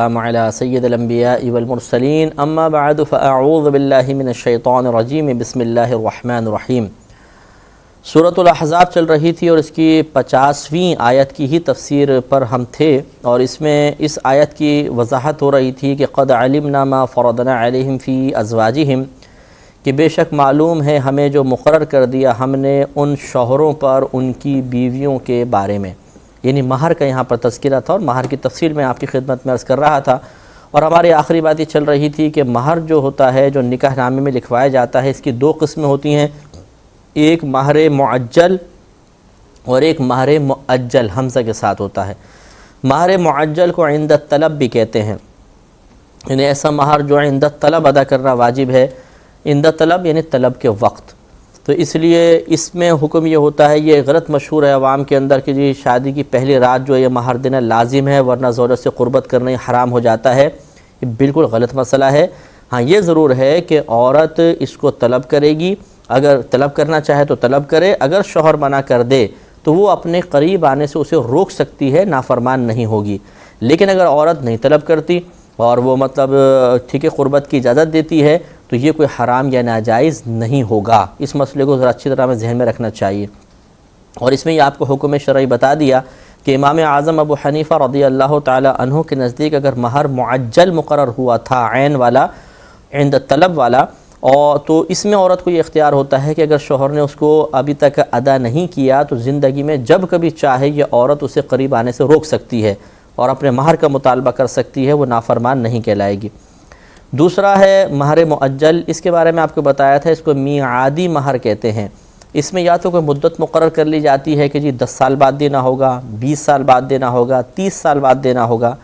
على سید الانبیاء والمرسلین اما بعد فاعوذ باللہ من الشیطان الرجیم بسم اللہ الرحمن الرحیم۔ سورۃ الاحزاب چل رہی تھی اور اس کی 50ویں آیت کی ہی تفسیر پر ہم تھے، اور اس میں اس آیت کی وضاحت ہو رہی تھی کہ قد علمنا ما فرضنا علیہم فی ازواجہم، کہ بے شک معلوم ہے ہمیں جو مقرر کر دیا ہم نے ان شوہروں پر ان کی بیویوں کے بارے میں، یعنی مہر کا یہاں پر تذکرہ تھا، اور مہر کی تفصیل میں آپ کی خدمت میں عرض کر رہا تھا۔ اور ہماری آخری بات یہ چل رہی تھی کہ مہر جو ہوتا ہے جو نکاح نامے میں لکھوایا جاتا ہے، اس کی دو قسمیں ہوتی ہیں، ایک مہر معجل اور ایک مہر مؤجل حمزہ کے ساتھ ہوتا ہے۔ مہر معجل کو عند الطلب بھی کہتے ہیں، یعنی ایسا مہر جو عند الطلب ادا کرنا واجب ہے، عند الطلب یعنی طلب کے وقت۔ تو اس لیے اس میں حکم یہ ہوتا ہے، یہ غلط مشہور ہے عوام کے اندر کہ جی شادی کی پہلی رات جو ہے یہ مہر دینا لازم ہے ورنہ زوجہ سے قربت کرنا حرام ہو جاتا ہے۔ یہ بالکل غلط مسئلہ ہے۔ ہاں یہ ضرور ہے کہ عورت اس کو طلب کرے گی، اگر طلب کرنا چاہے تو طلب کرے، اگر شوہر منع کر دے تو وہ اپنے قریب آنے سے اسے روک سکتی ہے، نافرمان نہیں ہوگی۔ لیکن اگر عورت نہیں طلب کرتی اور وہ ٹھیک ہے قربت کی اجازت دیتی ہے تو یہ کوئی حرام یا ناجائز نہیں ہوگا۔ اس مسئلے کو ذرا اچھی طرح میں ذہن میں رکھنا چاہیے۔ اور اس میں یہ آپ کو حکم شرعی بتا دیا کہ امام اعظم ابو حنیفہ رضی اللہ تعالی عنہ کے نزدیک اگر مہر معجل مقرر ہوا تھا، عین والا، عند طلب والا، اور تو اس میں عورت کو یہ اختیار ہوتا ہے کہ اگر شوہر نے اس کو ابھی تک ادا نہیں کیا تو زندگی میں جب کبھی چاہے یہ عورت اسے قریب آنے سے روک سکتی ہے اور اپنے مہر کا مطالبہ کر سکتی ہے، وہ نافرمان نہیں کہلائے گی۔ دوسرا ہے مہر مؤجل، اس کے بارے میں آپ کو بتایا تھا، اس کو میعادی مہر کہتے ہیں۔ اس میں یا تو کوئی مدت مقرر کر لی جاتی ہے کہ جی 10 سال بعد دینا ہوگا، 20 سال بعد دینا ہوگا، 30 سال بعد دینا ہوگا۔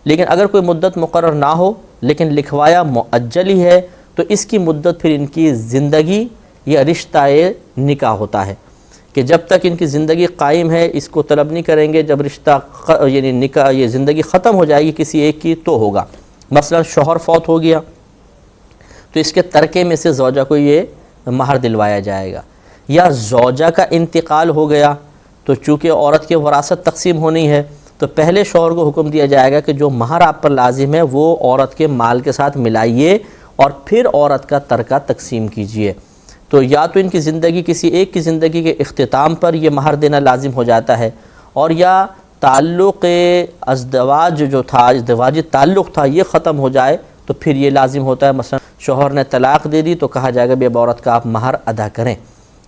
لیکن اگر کوئی مدت مقرر نہ ہو لیکن لکھوایا مؤجل ہی ہے تو اس کی مدت پھر ان کی زندگی یا رشتہ نکاح ہوتا ہے کہ جب تک ان کی زندگی قائم ہے اس کو طلب نہیں کریں گے، جب رشتہ یعنی نکاح یہ زندگی ختم ہو جائے گی کسی ایک کی تو ہوگا۔ مثلا شوہر فوت ہو گیا تو اس کے ترکے میں سے زوجہ کو یہ مہر دلوایا جائے گا، یا زوجہ کا انتقال ہو گیا تو چونکہ عورت کی وراثت تقسیم ہونی ہے تو پہلے شوہر کو حکم دیا جائے گا کہ جو مہر آپ پر لازم ہے وہ عورت کے مال کے ساتھ ملائیے اور پھر عورت کا ترکہ تقسیم کیجئے۔ تو یا تو ان کی زندگی کسی ایک کی زندگی کے اختتام پر یہ مہر دینا لازم ہو جاتا ہے، اور یا تعلق ازدواج جو تھا، ازدواجی تعلق تھا، یہ ختم ہو جائے تو پھر یہ لازم ہوتا ہے۔ مثلا شوہر نے طلاق دے دی تو کہا جائے گا بھی اب عورت کا آپ مہر ادا کریں،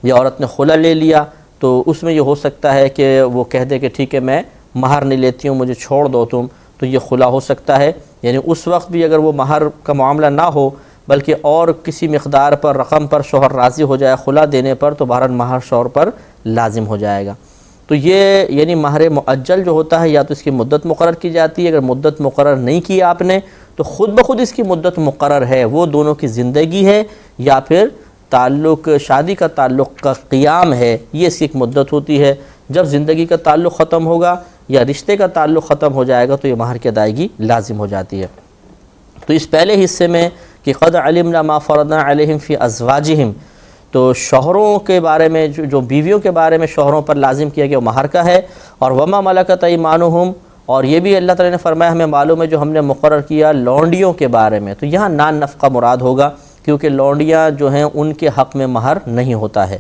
یا عورت نے خلع لے لیا تو اس میں یہ ہو سکتا ہے کہ وہ کہہ دے کہ ٹھیک ہے میں مہر نہیں لیتی ہوں، مجھے چھوڑ دو تم، تو یہ خلع ہو سکتا ہے۔ یعنی اس وقت بھی اگر وہ مہر کا معاملہ نہ ہو بلکہ اور کسی مقدار پر رقم پر شوہر راضی ہو جائے خلع دینے پر تو بہرحال مہر شوہر پر لازم ہو جائے گا۔ تو یہ یعنی مہر مؤجل جو ہوتا ہے یا تو اس کی مدت مقرر کی جاتی ہے، اگر مدت مقرر نہیں کی آپ نے تو خود بخود اس کی مدت مقرر ہے، وہ دونوں کی زندگی ہے یا پھر تعلق شادی کا تعلق کا قیام ہے، یہ اس کی ایک مدت ہوتی ہے۔ جب زندگی کا تعلق ختم ہوگا یا رشتے کا تعلق ختم ہو جائے گا تو یہ مہر کی ادائیگی لازم ہو جاتی ہے۔ تو اس پہلے حصے میں کہ قد علمنا ما فرضنا علیہم فی ازواجہم، تو شوہروں کے بارے میں جو بیویوں کے بارے میں شوہروں پر لازم کیا گیا وہ مہر کا ہے، اور وما ملکت ایمانہم، اور یہ بھی اللہ تعالیٰ نے فرمایا ہمیں معلوم ہے جو ہم نے مقرر کیا لونڈیوں کے بارے میں، تو یہاں نان نفقہ مراد ہوگا کیونکہ لونڈیاں جو ہیں ان کے حق میں مہر نہیں ہوتا ہے۔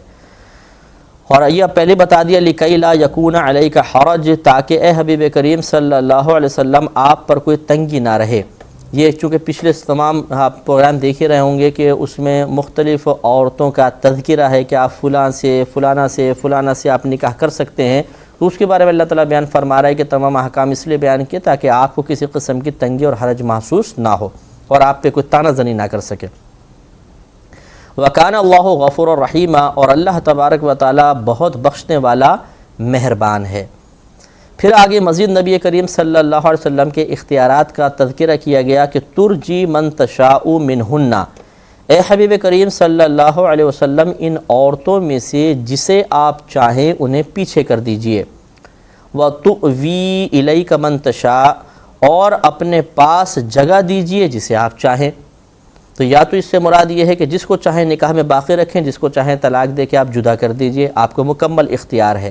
اور یہ پہلے بتا دیا لِكَيْ لَا يَكُونَ عَلَيْكَ حَرَجْ، تاکہ اے حبیب کریم صلی اللہ علیہ وسلم آپ پر کوئی تنگی نہ رہے۔ یہ چونکہ پچھلے تمام آپ پروگرام دیکھ ہی رہے ہوں گے کہ اس میں مختلف عورتوں کا تذکرہ ہے کہ آپ فلاں سے فلانا سے فلانا سے آپ نکاح کر سکتے ہیں، تو اس کے بارے میں اللہ تعالیٰ بیان فرما رہا ہے کہ تمام احکام اس لیے بیان کیے تاکہ آپ کو کسی قسم کی تنگی اور حرج محسوس نہ ہو اور آپ پہ کوئی طعنہ زنی نہ کر سکے۔ وَكَانَ اللَّهُ غَفُورًا رَحِيمًا، اور اللہ تبارک و تعالیٰ بہت بخشنے والا مہربان ہے۔ پھر آگے مزید نبی کریم صلی اللہ علیہ وسلم کے اختیارات کا تذکرہ کیا گیا کہ ترجی من تشاء منہن، اے حبیب کریم صلی اللہ علیہ وسلم ان عورتوں میں سے جسے آپ چاہیں انہیں پیچھے کر دیجئے، وَتُؤْوِي إِلَيْكَ مَن تَشَاءُ، اور اپنے پاس جگہ دیجئے جسے آپ چاہیں۔ تو یا تو اس سے مراد یہ ہے کہ جس کو چاہیں نکاح میں باقی رکھیں، جس کو چاہیں طلاق دے کے آپ جدا کر دیجئے، آپ کو مکمل اختیار ہے۔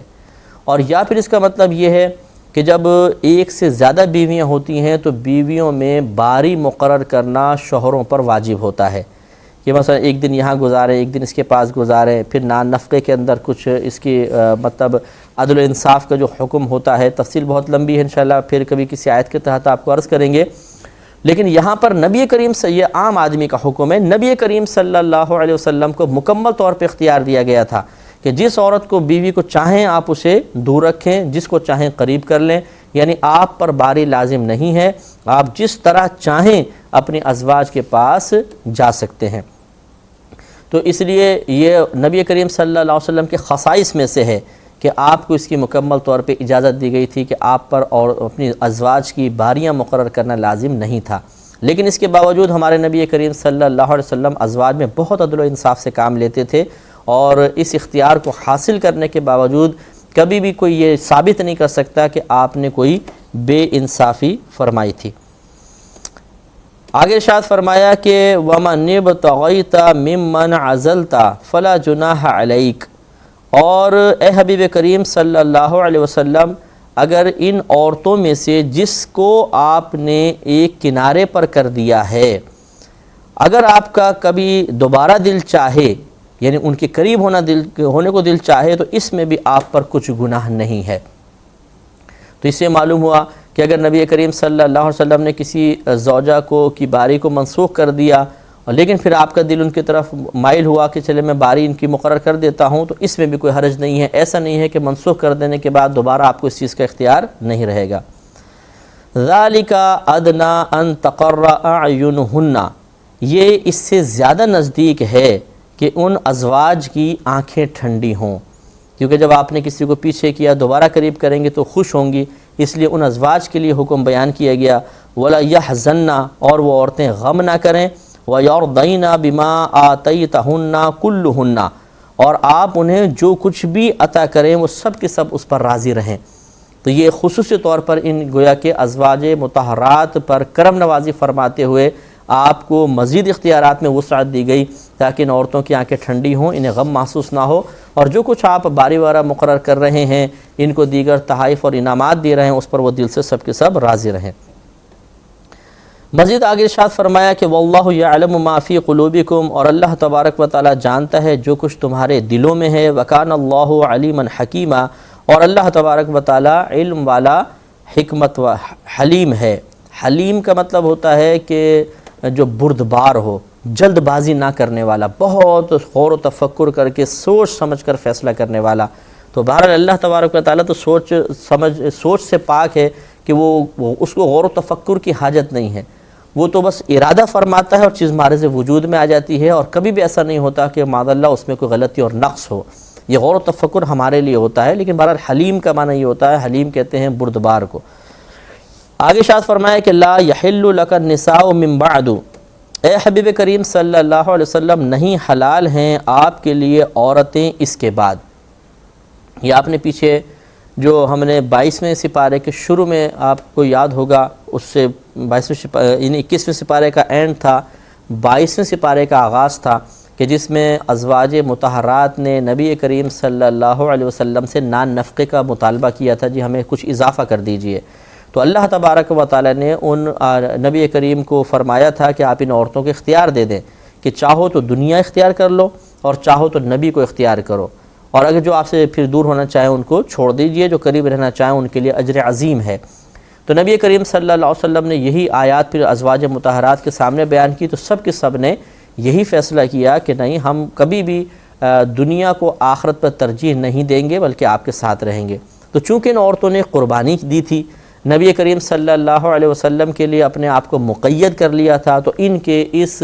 اور یا پھر اس کا مطلب یہ ہے کہ جب ایک سے زیادہ بیویاں ہوتی ہیں تو بیویوں میں باری مقرر کرنا شوہروں پر واجب ہوتا ہے کہ مثلا ایک دن یہاں گزاریں، ایک دن اس کے پاس گزاریں، پھر نفقے کے اندر کچھ اس کی مطلب عدل و انصاف کا جو حکم ہوتا ہے، تفصیل بہت لمبی ہے انشاءاللہ، پھر کبھی کسی آیت کے تحت آپ کو عرض کریں گے۔ لیکن یہاں پر نبی کریم سے یہ عام آدمی کا حکم ہے، نبی کریم صلی اللہ علیہ وسلم کو مکمل طور پہ اختیار دیا گیا تھا کہ جس عورت کو بیوی کو چاہیں آپ اسے دور رکھیں، جس کو چاہیں قریب کر لیں، یعنی آپ پر باری لازم نہیں ہے، آپ جس طرح چاہیں اپنی ازواج کے پاس جا سکتے ہیں۔ تو اس لیے یہ نبی کریم صلی اللہ علیہ وسلم کے خصائص میں سے ہے کہ آپ کو اس کی مکمل طور پہ اجازت دی گئی تھی کہ آپ پر اور اپنی ازواج کی باریاں مقرر کرنا لازم نہیں تھا۔ لیکن اس کے باوجود ہمارے نبی کریم صلی اللہ علیہ وسلم ازواج میں بہت عدل و انصاف سے کام لیتے تھے، اور اس اختیار کو حاصل کرنے کے باوجود کبھی بھی کوئی یہ ثابت نہیں کر سکتا کہ آپ نے کوئی بے انصافی فرمائی تھی۔ آگے ارشاد فرمایا کہ وَمَنِ ابْتَغَيْتَ مِمَّنْ عَزَلْتَ فَلَا جُنَاحَ عَلَيْكَ، اور اے حبیب کریم صلی اللہ علیہ وسلم اگر ان عورتوں میں سے جس کو آپ نے ایک کنارے پر کر دیا ہے، اگر آپ کا کبھی دوبارہ دل چاہے، یعنی ان کے قریب ہونے کو دل چاہے، تو اس میں بھی آپ پر کچھ گناہ نہیں ہے۔ تو اس سے معلوم ہوا کہ اگر نبی کریم صلی اللہ علیہ وسلم نے کسی زوجہ کی باری کو منسوخ کر دیا، لیکن پھر آپ کا دل ان کی طرف مائل ہوا کہ چلے میں باری ان کی مقرر کر دیتا ہوں، تو اس میں بھی کوئی حرج نہیں ہے۔ ایسا نہیں ہے کہ منسوخ کر دینے کے بعد دوبارہ آپ کو اس چیز کا اختیار نہیں رہے گا۔ ذَلِكَ أَدْنَىٰ أَن تَقَرَّ أَعْيُنُهُنَّ، یہ اس سے زیادہ نزدیک ہے کہ ان ازواج کی آنکھیں ٹھنڈی ہوں، کیونکہ جب آپ نے کسی کو پیچھے کیا دوبارہ قریب کریں گے تو خوش ہوں گی، اس لیے ان ازواج کے لیے حکم بیان کیا گیا۔ وَلَا يَحْزَنَّ، اور وہ عورتیں غم نہ کریں، وَيَرْضَيْنَ بِمَا آتَيْتَهُنَّ كُلُّهُنَّ، اور آپ انہیں جو کچھ بھی عطا کریں وہ سب کے سب اس پر راضی رہیں۔ تو یہ خصوصی طور پر ان گویا کہ ازواج مطہرات پر کرم نوازی فرماتے ہوئے آپ کو مزید اختیارات میں وسعت دی گئی تاکہ ان عورتوں کی آنکھیں ٹھنڈی ہوں، انہیں غم محسوس نہ ہو، اور جو کچھ آپ باری وارہ مقرر کر رہے ہیں، ان کو دیگر تحائف اور انعامات دے رہے ہیں، اس پر وہ دل سے سب کے سب راضی رہیں۔ مزید آگے ارشاد فرمایا کہ وَاللَّهُ يَعْلَمُ مَا فِي قُلُوبِكُمْ، اور اللہ تبارک و تعالی جانتا ہے جو کچھ تمہارے دلوں میں ہے۔ وَكَانَ اللَّهُ عَلِيمًا حَكِيمًا، اور اللہ تبارک و تعالی علم والا، حکمت و حلیم ہے۔ حلیم کا مطلب ہوتا ہے کہ جو بردبار ہو، جلد بازی نہ کرنے والا، بہت غور و تفکر کر کے سوچ سمجھ کر فیصلہ کرنے والا۔ تو بہرحال اللہ تبارک و تعالیٰ تو سوچ سے پاک ہے کہ وہ اس کو غور و تفکر کی حاجت نہیں ہے، وہ تو بس ارادہ فرماتا ہے اور چیز معرض وجود میں آ جاتی ہے، اور کبھی بھی ایسا نہیں ہوتا کہ معاذ اللہ اس میں کوئی غلطی اور نقص ہو۔ یہ غور و تفکر ہمارے لیے ہوتا ہے، لیکن بہرحال حلیم کا معنی یہ ہوتا ہے، حلیم کہتے ہیں بردبار کو۔ آگے ارشاد فرمایا کہ لا یحل لک النساء من بعد، اے حبیب کریم صلی اللہ علیہ وسلم نہیں حلال ہیں آپ کے لیے عورتیں اس کے بعد۔ یہ آپ نے پیچھے جو ہم نے 22ویں سپارے کے شروع میں آپ کو یاد ہوگا، اس سے 21ویں سپارے کا اینڈ تھا، 22ویں سپارے کا آغاز تھا، کہ جس میں ازواج مطہرات نے نبی کریم صلی اللہ علیہ وسلم سے نان نفقے کا مطالبہ کیا تھا، جی ہمیں کچھ اضافہ کر دیجئے۔ تو اللہ تبارک و تعالی نے ان نبی کریم کو فرمایا تھا کہ آپ ان عورتوں کو اختیار دے دیں کہ چاہو تو دنیا اختیار کر لو اور چاہو تو نبی کو اختیار کرو، اور اگر جو آپ سے پھر دور ہونا چاہیں ان کو چھوڑ دیجئے، جو قریب رہنا چاہیں ان کے لیے اجر عظیم ہے۔ تو نبی کریم صلی اللہ علیہ وسلم نے یہی آیات پھر ازواج مطہرات کے سامنے بیان کی، تو سب کے سب نے یہی فیصلہ کیا کہ نہیں، ہم کبھی بھی دنیا کو آخرت پر ترجیح نہیں دیں گے بلکہ آپ کے ساتھ رہیں گے۔ تو چونکہ ان عورتوں نے قربانی دی تھی، نبی کریم صلی اللہ علیہ وسلم کے لیے اپنے آپ کو مقید کر لیا تھا، تو ان کے اس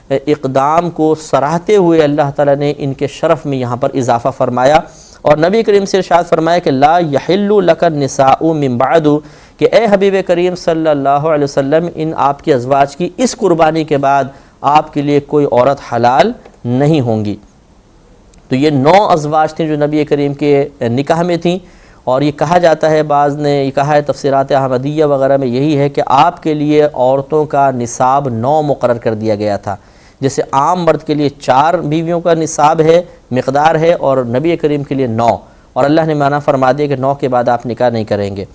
اقدام کو سراہتے ہوئے اللہ تعالیٰ نے ان کے شرف میں یہاں پر اضافہ فرمایا، اور نبی کریم سے ارشاد فرمایا کہ لا یحل لک النساء من بعد، کہ اے حبیب کریم صلی اللہ علیہ وسلم ان آپ کی ازواج کی اس قربانی کے بعد آپ کے لیے کوئی عورت حلال نہیں ہوں گی۔ تو یہ 9 ازواج تھیں جو نبی کریم کے نکاح میں تھیں، اور یہ کہا جاتا ہے، بعض نے یہ کہا ہے تفسیرات احمدیہ وغیرہ میں یہی ہے کہ آپ کے لیے عورتوں کا نصاب 9 مقرر کر دیا گیا تھا، جیسے عام مرد کے لیے 4 بیویوں کا نصاب ہے، مقدار ہے، اور نبی کریم کے لیے 9، اور اللہ نے منع فرما دیا کہ 9 کے بعد آپ نکاح نہیں کریں گے۔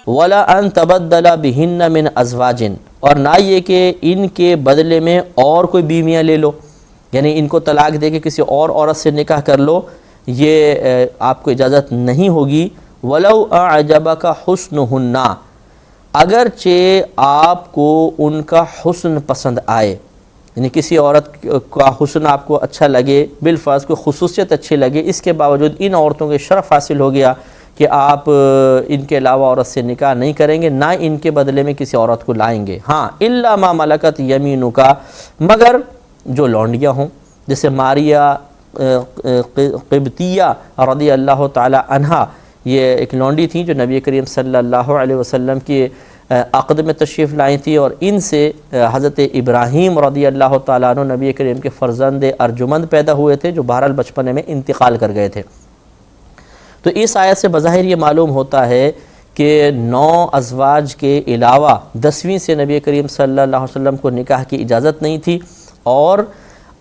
ولا ان تبدل بہن من ازواج، اور نہ یہ کہ ان کے بدلے میں اور کوئی بیویاں لے لو، یعنی ان کو طلاق دے کے کسی اور عورت سے نکاح کر لو، یہ آپ کو اجازت نہیں ہوگی۔ ولو اعجبک حسنہن، اگرچہ آپ کو ان کا حسن پسند آئے، یعنی کسی عورت کا حسن آپ کو اچھا لگے، بالفرض کوئی خصوصیت اچھی لگے، اس کے باوجود ان عورتوں کے شرف حاصل ہو گیا کہ آپ ان کے علاوہ عورت سے نکاح نہیں کریں گے، نہ ان کے بدلے میں کسی عورت کو لائیں گے۔ ہاں الا ما ملکت یمینک، مگر جو لونڈیاں ہوں، جیسے ماریہ قبطیہ رضی اللہ تعالی عنہا، یہ ایک لونڈی تھیں جو نبی کریم صلی اللہ علیہ وسلم کی عقد میں تشریف لائی تھی، اور ان سے حضرت ابراہیم رضی اللہ تعالیٰ عنہ نبی کریم کے فرزند ارجمند پیدا ہوئے تھے، جو بہرحال بچپنے میں انتقال کر گئے تھے۔ تو اس آیت سے بظاہر یہ معلوم ہوتا ہے کہ 9 ازواج کے علاوہ 10ویں سے نبی کریم صلی اللہ علیہ وسلم کو نکاح کی اجازت نہیں تھی، اور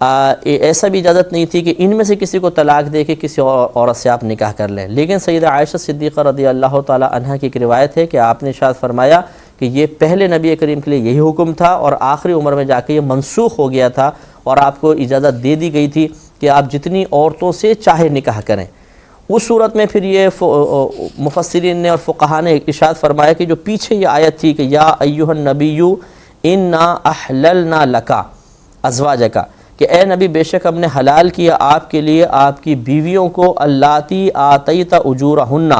ایسا بھی اجازت نہیں تھی کہ ان میں سے کسی کو طلاق دے کے کسی اور عورت سے آپ نکاح کر لیں۔ لیکن سیدہ عائشہ صدیقہ رضی اللہ تعالی عنہا کی ایک روایت ہے کہ آپ نے ارشاد فرمایا کہ یہ پہلے نبی کریم کے لیے یہی حکم تھا، اور آخری عمر میں جا کے یہ منسوخ ہو گیا تھا، اور آپ کو اجازت دے دی گئی تھی کہ آپ جتنی عورتوں سے چاہے نکاح کریں۔ اس صورت میں پھر یہ مفسرین نے اور فقہاء نے ارشاد فرمایا کہ جو پیچھے یہ آیت تھی کہ یا ایھا النبی انا احللنا لک ازواجک، کہ اے نبی بے شک ہم نے حلال کیا آپ کے لیے آپ کی بیویوں کو، اللاتی آتیت اجورہن،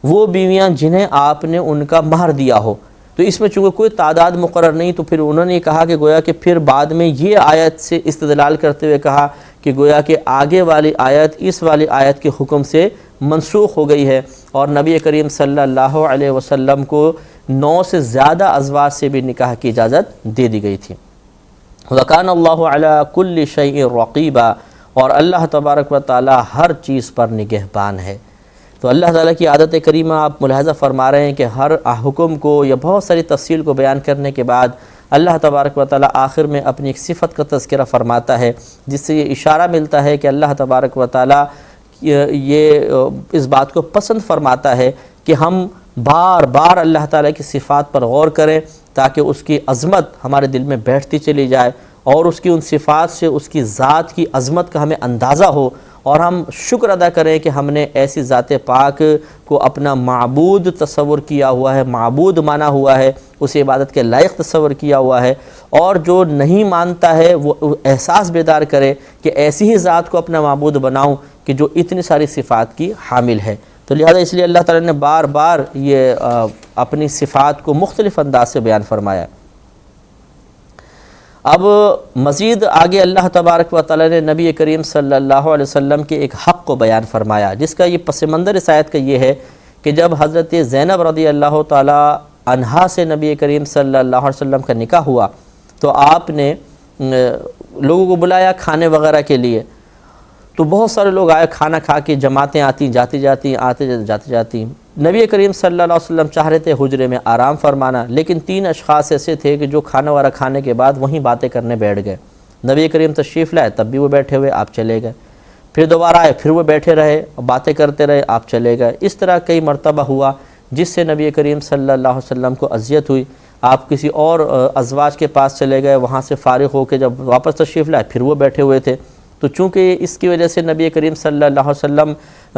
وہ بیویاں جنہیں آپ نے ان کا مہر دیا ہو۔ تو اس میں چونکہ کوئی تعداد مقرر نہیں، تو پھر انہوں نے کہا کہ گویا کہ پھر بعد میں یہ آیت سے استدلال کرتے ہوئے کہا کہ گویا کہ آگے والی آیت اس والی آیت کے حکم سے منسوخ ہو گئی ہے، اور نبی کریم صلی اللہ علیہ وسلم کو 9 سے زیادہ ازواج سے بھی نکاح کی اجازت دے دی گئی تھی۔ وَكَانَ اللَّهُ عَلَى كُلِّ شَيْءٍ رَقِيبًا، اور اللہ تبارک و تعالی ہر چیز پر نگہبان ہے۔ تو اللہ تعالیٰ کی عادت کریمہ آپ ملاحظہ فرما رہے ہیں کہ ہر حکم کو یا بہت ساری تفصیل کو بیان کرنے کے بعد اللہ تبارک و تعالیٰ آخر میں اپنی ایک صفت کا تذکرہ فرماتا ہے، جس سے یہ اشارہ ملتا ہے کہ اللہ تبارک و تعالیٰ یہ اس بات کو پسند فرماتا ہے کہ ہم بار بار اللہ تعالیٰ کی صفات پر غور کریں، تاکہ اس کی عظمت ہمارے دل میں بیٹھتی چلی جائے، اور اس کی ان صفات سے اس کی ذات کی عظمت کا ہمیں اندازہ ہو، اور ہم شکر ادا کریں کہ ہم نے ایسی ذات پاک کو اپنا معبود تصور کیا ہوا ہے، معبود مانا ہوا ہے، اسے عبادت کے لائق تصور کیا ہوا ہے، اور جو نہیں مانتا ہے وہ احساس بیدار کرے کہ ایسی ہی ذات کو اپنا معبود بناؤں کہ جو اتنی ساری صفات کی حامل ہے۔ تو لہذا اس لیے اللہ تعالیٰ نے بار بار یہ اپنی صفات کو مختلف انداز سے بیان فرمایا۔ اب مزید آگے اللہ تبارک و تعالیٰ نے نبی کریم صلی اللہ علیہ وسلم کے ایک حق کو بیان فرمایا، جس کا یہ پس منظر اس آیت کا یہ ہے کہ جب حضرت زینب رضی اللہ تعالیٰ عنہا سے نبی کریم صلی اللہ علیہ وسلم کا نکاح ہوا، تو آپ نے لوگوں کو بلایا کھانے وغیرہ کے لیے، تو بہت سارے لوگ آئے، کھانا کھا کے جماعتیں آتی جاتی جاتی آتے جاتی جاتی۔ نبی کریم صلی اللہ علیہ وسلم چاہ رہے تھے حجرے میں آرام فرمانا، لیکن 3 اشخاص ایسے تھے کہ جو کھانا وغیرہ کھانے کے بعد وہیں باتیں کرنے بیٹھ گئے۔ نبی کریم تشریف لائے، تب بھی وہ بیٹھے ہوئے، آپ چلے گئے، پھر دوبارہ آئے، پھر وہ بیٹھے رہے، باتیں کرتے رہے، آپ چلے گئے۔ اس طرح کئی مرتبہ ہوا، جس سے نبی کریم صلی اللہ علیہ وسلم کو اذیت ہوئی۔ آپ کسی اور ازواج کے پاس چلے گئے، وہاں سے فارغ ہو کے جب واپس تشریف لائے، پھر وہ بیٹھے ہوئے تھے۔ تو چونکہ اس کی وجہ سے نبی کریم صلی اللہ علیہ وسلم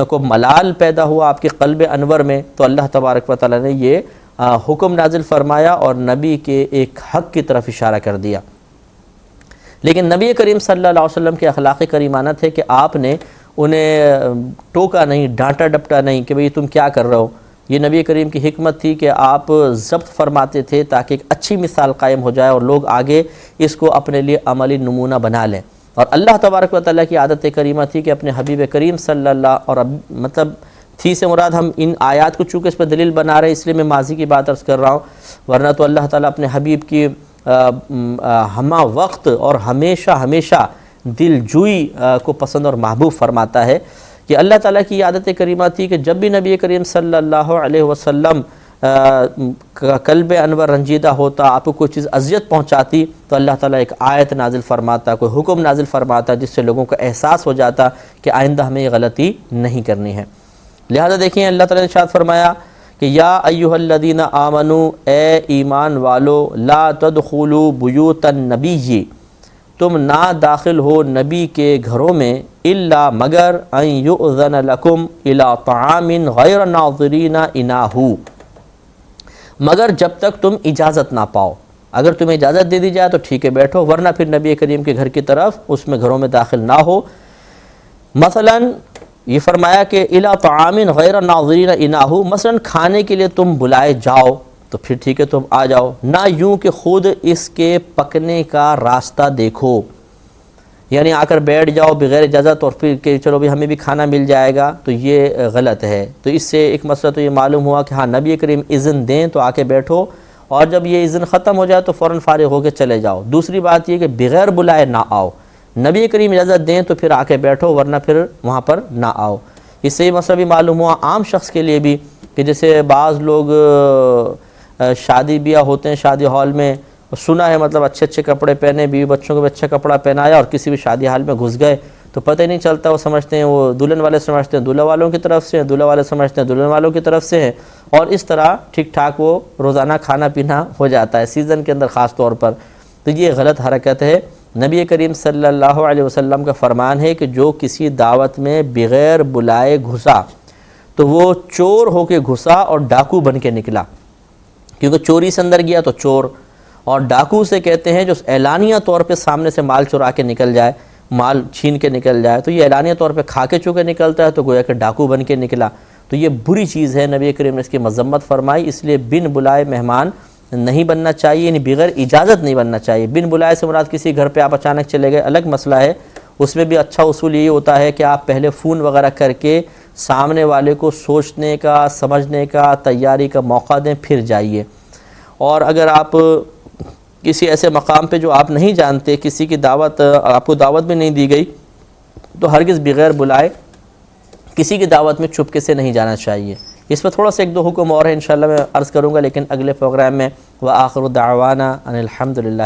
کو ملال پیدا ہوا آپ کے قلب انور میں، تو اللہ تبارک و تعالیٰ نے یہ حکم نازل فرمایا اور نبی کے ایک حق کی طرف اشارہ کر دیا۔ لیکن نبی کریم صلی اللہ علیہ وسلم کے اخلاق کریمانہ تھے کہ آپ نے انہیں ٹوکا نہیں، ڈانٹا ڈپٹا نہیں کہ بھئی تم کیا کر رہے ہو۔ یہ نبی کریم کی حکمت تھی کہ آپ ضبط فرماتے تھے تاکہ ایک اچھی مثال قائم ہو جائے اور لوگ آگے اس کو اپنے لیے عملی نمونہ بنا لیں۔ اور اللہ تبارک و تعالیٰ کی عادت کریمہ تھی کہ اپنے حبیب کریم صلی اللہ، اور مطلب تھی سے مراد ہم ان آیات کو چونکہ اس پہ دلیل بنا رہے ہیں، اس لیے میں ماضی کی بات عرض کر رہا ہوں، ورنہ تو اللہ تعالیٰ اپنے حبیب کی ہمہ وقت اور ہمیشہ دل جوئی کو پسند اور محبوب فرماتا ہے کہ اللہ تعالیٰ کی عادت کریمہ تھی کہ جب بھی نبی کریم صلی اللہ علیہ وسلم قلب انور رنجیدہ ہوتا، آپ کو کوئی چیز اذیت پہنچاتی، تو اللہ تعالیٰ ایک آیت نازل فرماتا، کوئی حکم نازل فرماتا، جس سے لوگوں کو احساس ہو جاتا کہ آئندہ ہمیں یہ غلطی نہیں کرنی ہے۔ لہذا دیکھیں اللہ تعالیٰ نے ارشاد فرمایا کہ یا ایھا الذین آمنو، اے ایمان والو، لا تدخلوا بیوت النبی، تم نہ داخل ہو نبی کے گھروں میں، الا مگر ان یؤذن لکم الی طعام غیر ناظرین اناہ، مگر جب تک تم اجازت نہ پاؤ۔ اگر تمہیں اجازت دے دی جائے تو ٹھیک ہے بیٹھو، ورنہ پھر نبی کریم کے گھر کی طرف اس میں گھروں میں داخل نہ ہو۔ مثلا یہ فرمایا کہ الی طعام غیر ناظرین اناہ، مثلا کھانے کے لیے تم بلائے جاؤ تو پھر ٹھیک ہے تم آ جاؤ، نہ یوں کہ خود اس کے پکنے کا راستہ دیکھو، یعنی آ کر بیٹھ جاؤ بغیر اجازت اور پھر کہ چلو بھی ہمیں بھی کھانا مل جائے گا، تو یہ غلط ہے۔ تو اس سے ایک مسئلہ تو یہ معلوم ہوا کہ ہاں نبی کریم اذن دیں تو آ کے بیٹھو، اور جب یہ اذن ختم ہو جائے تو فوراً فارغ ہو کے چلے جاؤ۔ دوسری بات یہ کہ بغیر بلائے نہ آؤ، نبی کریم اجازت دیں تو پھر آ کے بیٹھو، ورنہ پھر وہاں پر نہ آؤ۔ اس سے یہ مسئلہ بھی معلوم ہوا عام شخص کے لیے بھی کہ جیسے بعض لوگ شادی بیاہ ہوتے ہیں، شادی ہال میں سنا ہے مطلب اچھے اچھے کپڑے پہنے، بیوی بچوں کو بھی اچھا کپڑا پہنایا اور کسی بھی شادی ہال میں گھس گئے تو پتہ ہی نہیں چلتا، وہ سمجھتے ہیں وہ دلہن والے سمجھتے ہیں دلہا والوں کی طرف سے ہیں، دلہا والے سمجھتے ہیں دلہن والوں کی طرف سے ہیں، اور اس طرح ٹھیک ٹھاک وہ روزانہ کھانا پینا ہو جاتا ہے سیزن کے اندر خاص طور پر۔ تو یہ غلط حرکت ہے۔ نبی کریم صلی اللہ علیہ وسلم کا فرمان ہے کہ جو کسی دعوت میں بغیر بلائے گھسا تو وہ چور ہو کے گھسا اور ڈاکو بن کے نکلا، کیونکہ چوری سے اندر گیا تو چور، اور ڈاکو سے کہتے ہیں جو اعلانیہ طور پہ سامنے سے مال چرا کے نکل جائے، مال چھین کے نکل جائے، تو یہ اعلانیہ طور پہ کھا کے چکے نکلتا ہے تو گویا کہ ڈاکو بن کے نکلا، تو یہ بری چیز ہے۔ نبی کریم نے اس کی مذمت فرمائی، اس لیے بن بلائے مہمان نہیں بننا چاہیے، یعنی بغیر اجازت نہیں بننا چاہیے۔ بن بلائے سے مراد کسی گھر پہ آپ اچانک چلے گئے الگ مسئلہ ہے، اس میں بھی اچھا اصول یہ ہوتا ہے کہ آپ پہلے فون وغیرہ کر کے سامنے والے کو سوچنے کا، سمجھنے کا، تیاری کا موقع دیں پھر جائیے۔ اور اگر آپ کسی ایسے مقام پہ جو آپ نہیں جانتے، کسی کی دعوت آپ کو دعوت بھی نہیں دی گئی، تو ہرگز بغیر بلائے کسی کی دعوت میں چپکے سے نہیں جانا چاہیے۔ اس پہ تھوڑا سا ایک دو حکم اور ہے انشاءاللہ میں عرض کروں گا، لیکن اگلے پروگرام میں۔ وآخر دعوانا ان الحمد للہ۔